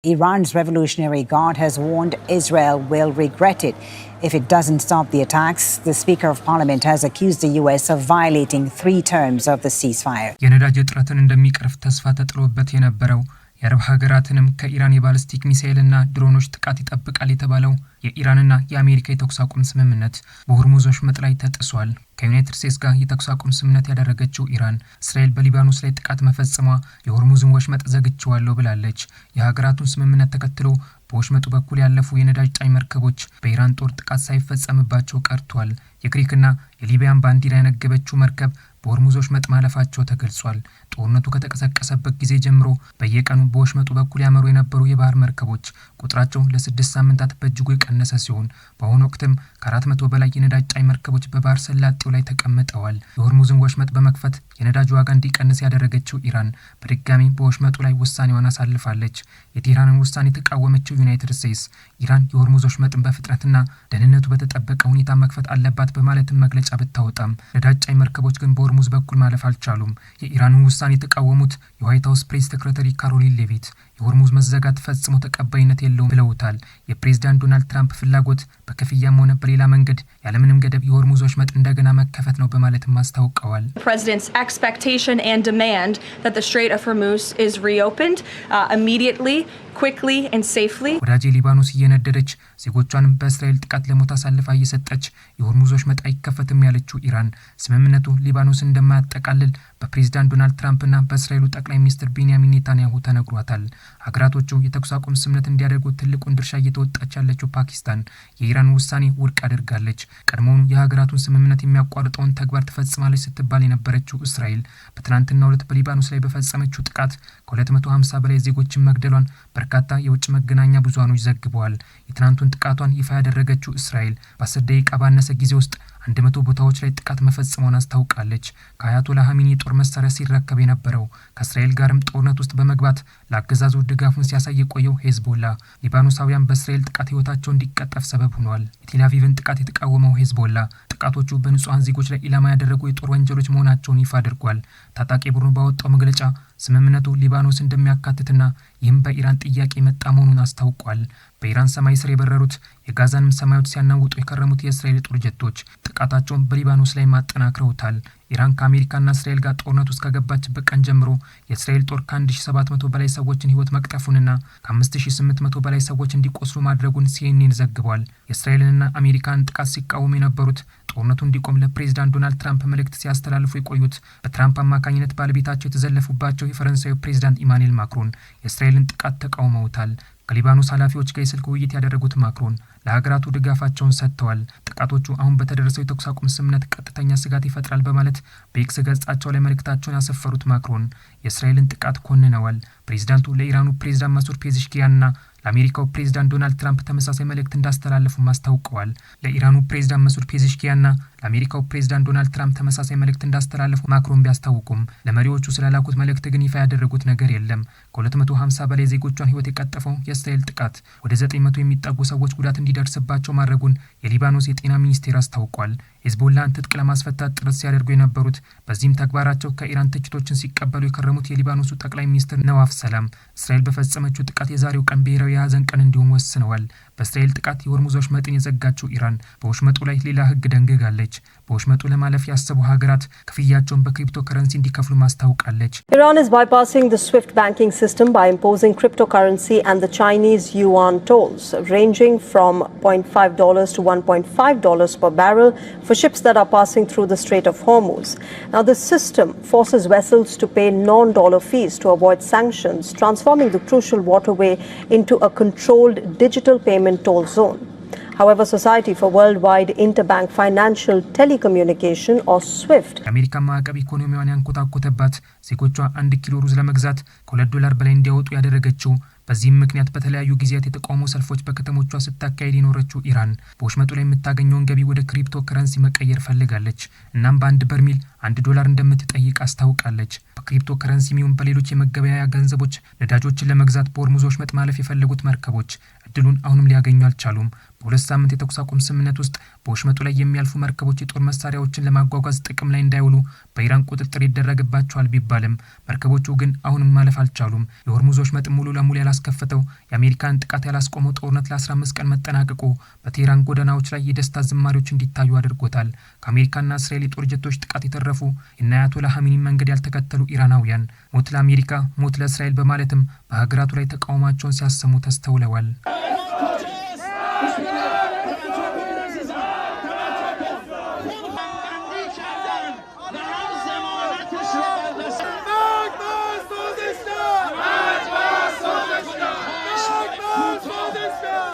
Iran's Revolutionary Guard has warned Israel will regret it if it doesn't stop the attacks. The Speaker of Parliament has accused the US of violating 3 terms of the ceasefire. የነዳጅ እጥረትን እንደሚቀርፍ ተስፋ ተጥሎበት የነበረው የአረብ ሀገራትንም ከኢራን የባሊስቲክ ሚሳኤልና ድሮኖች ጥቃት ይጠብቃል የተባለው የኢራንና የአሜሪካ የተኩስ አቁም ስምምነት በሆርሙዝ ወሽመጥ ላይ ተጥሷል። ከዩናይትድ ስቴትስ ጋር የተኩስ አቁም ስምምነት ያደረገችው ኢራን እስራኤል በሊባኖስ ላይ ጥቃት መፈጸሟ የሆርሙዝን ወሽመጥ ዘግቼዋለሁ ብላለች። የሀገራቱን ስምምነት ተከትሎ በወሽመጡ በኩል ያለፉ የነዳጅ ጫኝ መርከቦች በኢራን ጦር ጥቃት ሳይፈጸምባቸው ቀርቷል። የግሪክና የሊቢያን ባንዲራ ያነገበችው መርከብ በሆርሙዝ ወሽመጥ ማለፋቸው ተገልጿል። ጦርነቱ ከተቀሰቀሰበት ጊዜ ጀምሮ በየቀኑ በወሽመጡ በኩል ያመሩ የነበሩ የባህር መርከቦች ቁጥራቸው ለ6 ሳምንታት በእጅጉ የቀነሰ ሲሆን በአሁኑ ወቅትም ከ400 በላይ የነዳጅ ጫኝ መርከቦች በባህር ሰላጤው ላይ ተቀምጠዋል። የሆርሙዝን ወሽመጥ በመክፈት የነዳጅ ዋጋ እንዲቀንስ ያደረገችው ኢራን በድጋሚ በወሽመጡ ላይ ውሳኔዋን አሳልፋለች። የቴህራንን ውሳኔ የተቃወመችው ዩናይትድ ስቴትስ ኢራን የሆርሙዝ ወሽመጥን በፍጥነትና ደህንነቱ በተጠበቀ ሁኔታ መክፈት አለባት በማለትም መግለጫ ብታወጣም ነዳጅ ጫኝ መርከቦች ግን በሆርሙዝ በኩል ማለፍ አልቻሉም። የኢራንን ውሳኔ የተቃወሙት የዋይት ሀውስ ፕሬስ ሴክሬታሪ ካሮሊን ሌቪት የሆርሙዝ መዘጋት ፈጽሞ ተቀባይነት የለውም ብለውታል። የፕሬዝዳንት ዶናልድ ትራምፕ ፍላጎት በከፍያም ሆነ በሌላ መንገድ ያለምንም ገደብ የሆርሙዝ ወሽመጥ እንደገና መከፈት ነው በማለትም አስታውቀዋል። President's expectation and demand that the Strait of Hormuz is reopened immediately, quickly and safely. ወዳጄ ሊባኖስ እየነደደች ዜጎቿን በእስራኤል ጥቃት ለሞት አሳልፋ እየሰጠች የሆርሙዝ ወሽመጥ አይከፈትም ያለችው ኢራን ስምምነቱ ሊባኖስን እንደማያጠቃልል በፕሬዝዳንት ዶናልድ ትራምፕና በእስራኤሉ ጠቅላይ ሚኒስትር ቤንያሚን ኔታንያሁ ተነግሯታል። ሀገራቶቹ የተኩስ አቁም ስምምነት እንዲያደርጉ ትልቁን ድርሻ እየተወጣች ያለችው ፓኪስታን የኢራን ውሳኔ ውድቅ አድርጋለች። ቀድሞውኑ የሀገራቱን ስምምነት የሚያቋርጠውን ተግባር ትፈጽማለች ስትባል የነበረችው እስራኤል በትናንትናው ዕለት በሊባኖስ ላይ በፈጸመችው ጥቃት ከ250 በላይ ዜጎችን መግደሏን በርካታ የውጭ መገናኛ ብዙሃኖች ዘግበዋል። የትናንቱን ጥቃቷን ይፋ ያደረገችው እስራኤል በ10 ደቂቃ ባነሰ ጊዜ ውስጥ 100 ቦታዎች ላይ ጥቃት መፈጸሟን አስታውቃለች። ከአያቶላ ሀሚኒ የጦር መሳሪያ ሲረከብ የነበረው ከእስራኤል ጋርም ጦርነት ውስጥ በመግባት ለአገዛዙ ድጋፉን ሲያሳይ የቆየው ሄዝቦላ ሊባኖሳውያን በእስራኤል ጥቃት ህይወታቸው እንዲቀጠፍ ሰበብ ሆኗል። የቴልአቪቭን ጥቃት የተቃወመው ሄዝቦላ ጥቃቶቹ በንጹሃን ዜጎች ላይ ኢላማ ያደረጉ የጦር ወንጀሎች መሆናቸውን ይፋ አድርጓል። ታጣቂ ቡድኑ ባወጣው መግለጫ ስምምነቱ ሊባኖስ እንደሚያካትትና ይህም በኢራን ጥያቄ መጣ መሆኑን አስታውቋል። በኢራን ሰማይ ስር የበረሩት የጋዛን ሰማዮች ሲያናውጡ የከረሙት የእስራኤል ጦር ጀቶች ጥቃታቸውን በሊባኖስ ላይ ማጠናክረውታል። ኢራን ከአሜሪካና እስራኤል ጋር ጦርነት ውስጥ ከገባችበት ቀን ጀምሮ የእስራኤል ጦር ከ1700 በላይ ሰዎችን ህይወት መቅጠፉንና ከ5800 በላይ ሰዎች እንዲቆስሉ ማድረጉን ሲኤንኤን ዘግቧል። የእስራኤልንና አሜሪካን ጥቃት ሲቃወሙ የነበሩት ጦርነቱ እንዲቆም ለፕሬዝዳንት ዶናልድ ትራምፕ መልእክት ሲያስተላልፉ የቆዩት በትራምፕ አማካኝነት ባለቤታቸው የተዘለፉባቸው የፈረንሳዩ ፕሬዝዳንት ኢማኑኤል ማክሮን የእስራኤልን ጥቃት ተቃውመውታል። ከሊባኖስ ኃላፊዎች ጋር የስልክ ውይይት ያደረጉት ማክሮን ለሀገራቱ ድጋፋቸውን ሰጥተዋል። ጥቃቶቹ አሁን በተደረሰው የተኩስ አቁም ስምምነት ቀጥተኛ ስጋት ይፈጥራል በማለት በኤክስ ገጻቸው ላይ መልእክታቸውን ያሰፈሩት ማክሮን የእስራኤልን ጥቃት ኮንነዋል። ፕሬዝዳንቱ ለኢራኑ ፕሬዝዳንት መሱድ ፔዜሽኪያንና ለአሜሪካው ፕሬዝዳንት ዶናልድ ትራምፕ ተመሳሳይ መልእክት እንዳስተላለፉ አስታውቀዋል። ለኢራኑ ፕሬዝዳንት መሱድ ፔዜሽኪያንና ለአሜሪካው ፕሬዝዳንት ዶናልድ ትራምፕ ተመሳሳይ መልእክት እንዳስተላለፉ ማክሮን ቢያስታውቁም ለመሪዎቹ ስላላኩት መልእክት ግን ይፋ ያደረጉት ነገር የለም። ከ250 በላይ ዜጎቿን ህይወት የቀጠፈው የእስራኤል ጥቃት ወደ 900 የሚጠጉ ሰዎች ጉዳት እንዲደርስባቸው ማድረጉን የሊባኖስ የጤና ሚኒስቴር አስታውቋል። ሄዝቦላን ትጥቅ ለማስፈታት ጥረት ሲያደርጉ የነበሩት በዚህም ተግባራቸው ከኢራን ትችቶችን ሲቀበሉ የከረሙት የሊባኖሱ ጠቅላይ ሚኒስትር ነዋፍ ሰላም እስራኤል በፈጸመችው ጥቃት የዛሬው ቀን ብሔራዊ የሀዘን ቀን እንዲሆን ወስነዋል። በእስራኤል ጥቃት የሆርሙዝ ወሽመጥን የዘጋችው ኢራን በወሽመጡ ላይ ሌላ ህግ ደንግጋለች። በወሽመጡ ለማለፍ ያሰቡ ሀገራት ክፍያቸውን በክሪፕቶ ከረንሲ እንዲከፍሉ ማስታውቃለች። Iran is bypassing the SWIFT banking system by imposing cryptocurrency and the Chinese yuan tolls ranging from $0.5 to $1.5 per barrel for ships that are passing through the Strait of Hormuz. Now this system forces vessels to pay non-dollar fees to avoid sanctions, transforming the crucial waterway into a controlled digital payment toll zone. However, Society for Worldwide Interbank Financial Telecommunication or SWIFT የአሜሪካ ማዕቀብ ኢኮኖሚዋን ያንኮታኮተባት ዜጎቿ 1 ኪሎ ሩዝ ለመግዛት $2 በላይ እንዲያወጡ ያደረገችው በዚህም ምክንያት በተለያዩ ጊዜያት የተቃውሞ ሰልፎች በከተሞቿ ስታካሄድ የኖረችው ኢራን በወሽመጡ ላይ የምታገኘውን ገቢ ወደ ክሪፕቶ ከረንሲ መቀየር ፈልጋለች። እናም በአንድ በርሜል $1 እንደምትጠይቅ አስታውቃለች። በክሪፕቶ ከረንሲ ሚሆን በሌሎች የመገበያያ ገንዘቦች ነዳጆችን ለመግዛት በሆርሙዝ ወሽመጥ ማለፍ የፈለጉት መርከቦች እድሉን አሁንም ሊያገኙ አልቻሉም። በሁለት ሳምንት የተኩስ አቁም ስምምነት ውስጥ በወሽመጡ ላይ የሚያልፉ መርከቦች የጦር መሳሪያዎችን ለማጓጓዝ ጥቅም ላይ እንዳይውሉ በኢራን ቁጥጥር ይደረግባቸዋል ቢባልም መርከቦቹ ግን አሁንም ማለፍ አልቻሉም። የሆርሙዝ ወሽመጥ ሙሉ ለሙሉ ያላስከፈተው የአሜሪካን ጥቃት ያላስቆመው ጦርነት ለ15 ቀን መጠናቀቁ በቴህራን ጎዳናዎች ላይ የደስታ ዝማሬዎች እንዲታዩ አድርጎታል። ከአሜሪካና እስራኤል የጦር ጀቶች ጥቃት የተረፉ የነ አያቶላ ኻሜኒ መንገድ ያልተከተሉ ኢራናውያን ሞት ለአሜሪካ ሞት ለእስራኤል በማለትም በሀገራቱ ላይ ተቃውሟቸውን ሲያሰሙ ተስተውለዋል።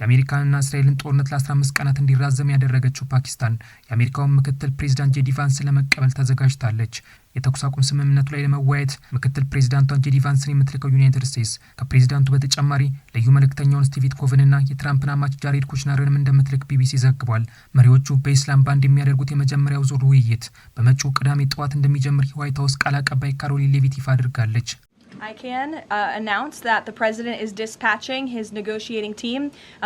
የአሜሪካንና እስራኤልን ጦርነት ለ15 ቀናት እንዲራዘም ያደረገችው ፓኪስታን የአሜሪካውን ምክትል ፕሬዚዳንት ጄዲ ቫንስን ለመቀበል ተዘጋጅታለች። የተኩስ አቁም ስምምነቱ ላይ ለመወያየት ምክትል ፕሬዚዳንቷን ጄዲ ቫንስን የምትልከው ዩናይትድ ስቴትስ ከፕሬዚዳንቱ በተጨማሪ ልዩ መልእክተኛውን ስቲቭ ዊትኮቭንና የትራምፕን አማች ጃሬድ ኩሽነርንም እንደምትልክ ቢቢሲ ዘግቧል። መሪዎቹ በኢስላም ባንድ የሚያደርጉት የመጀመሪያው ዙር ውይይት በመጪው ቅዳሜ ጠዋት እንደሚጀምር የዋይት ሀውስ ቃል አቀባይ ካሮሊን ሌቪት ይፋ አድርጋለች። I can announce that the President is dispatching his negotiating team,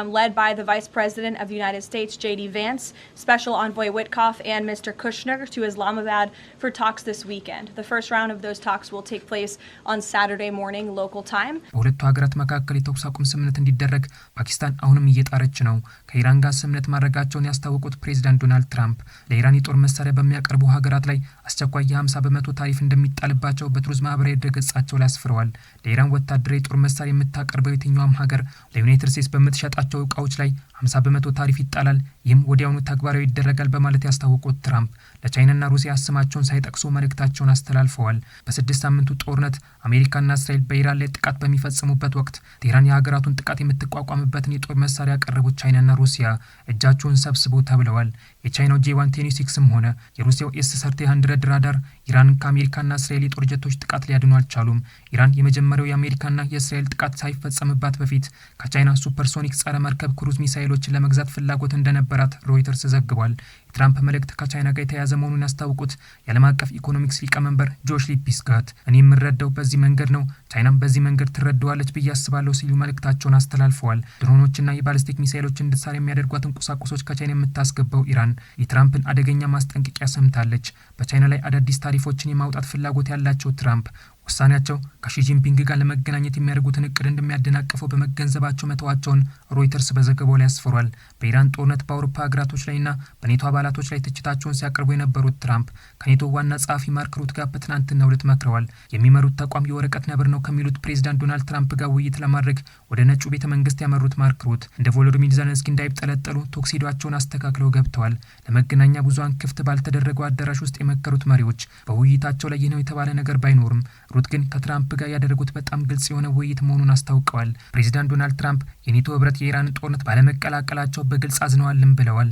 led by the Vice President of the United States, J.D. Vance, Special Envoy Witkoff, and Mr. Kushner to Islamabad for talks this weekend. The first round of those talks will take place on Saturday morning local time. በሁለቱ ሀገራት መካከል የተኩስ አቁም ስምምነት እንዲደረግ ፓኪስታን አሁንም እየጣረች ነው። ከኢራን ጋር ስምምነት ማድረጋቸውን ያስታወቁት ፕሬዚዳንት ዶናልድ ትራምፕ ለኢራን የጦር መሳሪያ በሚያቀርቡ ሀገራት ላይ አስቸኳይ የ50 በመቶ ታሪፍ እንደሚጣልባቸው በትሩዝ ማህበራዊ ድረገጻቸው ላይ አስፍረዋል። ለኢራን ወታደራዊ የጦር መሳሪያ የምታቀርበው የትኛውም ሀገር ለዩናይትድ ስቴትስ በምትሸጣቸው እቃዎች ላይ 50 በመቶ ታሪፍ ይጣላል፣ ይህም ወዲያውኑ ተግባራዊ ይደረጋል በማለት ያስታወቁት ትራምፕ ለቻይናና ሩሲያ ስማቸውን ሳይጠቅሱ መልእክታቸውን አስተላልፈዋል። በ6 ሳምንቱ ጦርነት አሜሪካና እስራኤል በኢራን ላይ ጥቃት በሚፈጽሙበት ወቅት ቴህራን የሀገራቱን ጥቃት የምትቋቋምበትን የጦር መሳሪያ ያቀረቡት ቻይናና ሩሲያ እጃቸውን ሰብስቡ ተብለዋል። የቻይናው J126ም ሆነ የሩሲያው S-300 ራዳር ኢራንን ከአሜሪካና እስራኤል የጦር ጀቶች ጥቃት ሊያድኑ አልቻሉም። ኢራን የመጀመሪያው የአሜሪካና የእስራኤል ጥቃት ሳይፈጸምባት በፊት ከቻይና ሱፐርሶኒክ ጸረ መርከብ ክሩዝ ሚሳይሎችን ለመግዛት ፍላጎት እንደነበራት ሮይተርስ ዘግቧል። የትራምፕ መልእክት ከቻይና ጋር የተያያዘ መሆኑን ያስታወቁት የዓለም አቀፍ ኢኮኖሚክስ ሊቀመንበር ጆሽ ሊፒስጋት እኔ የምረዳው በዚህ መንገድ ነው፣ ቻይናም በዚህ መንገድ ትረዳዋለች ብዬ አስባለሁ ሲሉ መልእክታቸውን አስተላልፈዋል። ድሮኖችና የባሊስቲክ ሚሳይሎችን እንድትሰራ የሚያደርጓትን ቁሳቁሶች ከቻይና የምታስገባው ኢራን የትራምፕን አደገኛ ማስጠንቀቂያ ሰምታለች። በቻይና ላይ አዳዲስ ታሪፎችን የማውጣት ፍላጎት ያላቸው ትራምፕ ውሳኔያቸው ከሺጂንፒንግ ጋር ለመገናኘት የሚያደርጉትን እቅድ እንደሚያደናቅፈው በመገንዘባቸው መተዋቸውን ሮይተርስ በዘገባው ላይ አስፍሯል። በኢራን ጦርነት በአውሮፓ ሀገራቶች ላይና በኔቶ አባላቶች ላይ ትችታቸውን ሲያቀርቡ የነበሩት ትራምፕ ከኔቶ ዋና ጸሐፊ ማርክ ሩት ጋር በትናንትናው ዕለት መክረዋል። የሚመሩት ተቋም የወረቀት ነብር ነው ከሚሉት ፕሬዚዳንት ዶናልድ ትራምፕ ጋር ውይይት ለማድረግ ወደ ነጩ ቤተ መንግስት ያመሩት ማርክ ሩት እንደ ቮሎዲሚር ዘለንስኪ እንዳይጠለጠሉ ቶክሲዶቸውን አስተካክለው ገብተዋል። ለመገናኛ ብዙሃን ክፍት ባልተደረገው አዳራሽ ውስጥ የመከሩት መሪዎች በውይይታቸው ላይ ይህ ነው የተባለ ነገር ባይኖርም ሩት ግን ከትራምፕ ጋር ያደረጉት በጣም ግልጽ የሆነ ውይይት መሆኑን አስታውቀዋል። ፕሬዚዳንት ዶናልድ ትራምፕ የኔቶ ህብረት የኢራን ጦርነት ባለመቀላቀላቸው በግልጽ አዝነዋልም ብለዋል።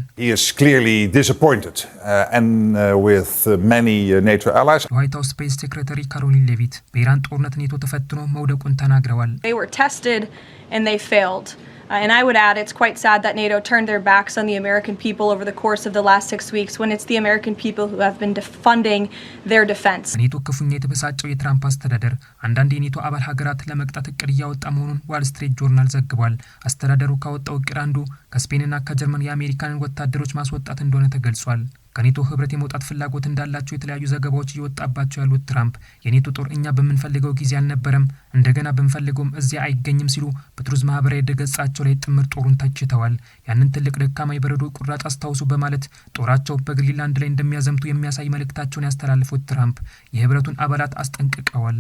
የዋይት ሀውስ ፕሬስ ሴክሬታሪ ካሮሊን ሌቪት በኢራን ጦርነት ኔቶ ተፈትኖ መውደቁን ተናግረዋል። And I would add, it's quite sad that NATO turned their backs on the American people over the course of the last 6 weeks when it's the American people who have been funding their defense. ኔቶ ክፉኛ የተበሳጨው የትራምፕ አስተዳደር አንዳንድ የኔቶ አባል ሀገራት ለመቅጣት እቅድ እያወጣ መሆኑን ዋል ስትሪት ጆርናል ዘግቧል። አስተዳደሩ ካወጣው እቅድ አንዱ ከስፔንና ከጀርመን የአሜሪካንን ወታደሮች ማስወጣት እንደሆነ ተገልጿል። ከኔቶ ህብረት የመውጣት ፍላጎት እንዳላቸው የተለያዩ ዘገባዎች እየወጣባቸው ያሉት ትራምፕ የኔቶ ጦር እኛ በምንፈልገው ጊዜ አልነበረም፣ እንደገና ብንፈልገውም እዚያ አይገኝም ሲሉ በትሩዝ ማህበራዊ ድረገጻቸው ላይ ጥምር ጦሩን ተችተዋል። ያንን ትልቅ ደካማ የበረዶ ቁራጭ አስታውሱ በማለት ጦራቸው በግሪንላንድ ላይ እንደሚያዘምቱ የሚያሳይ መልእክታቸውን ያስተላልፉት ትራምፕ የህብረቱን አባላት አስጠንቅቀዋል።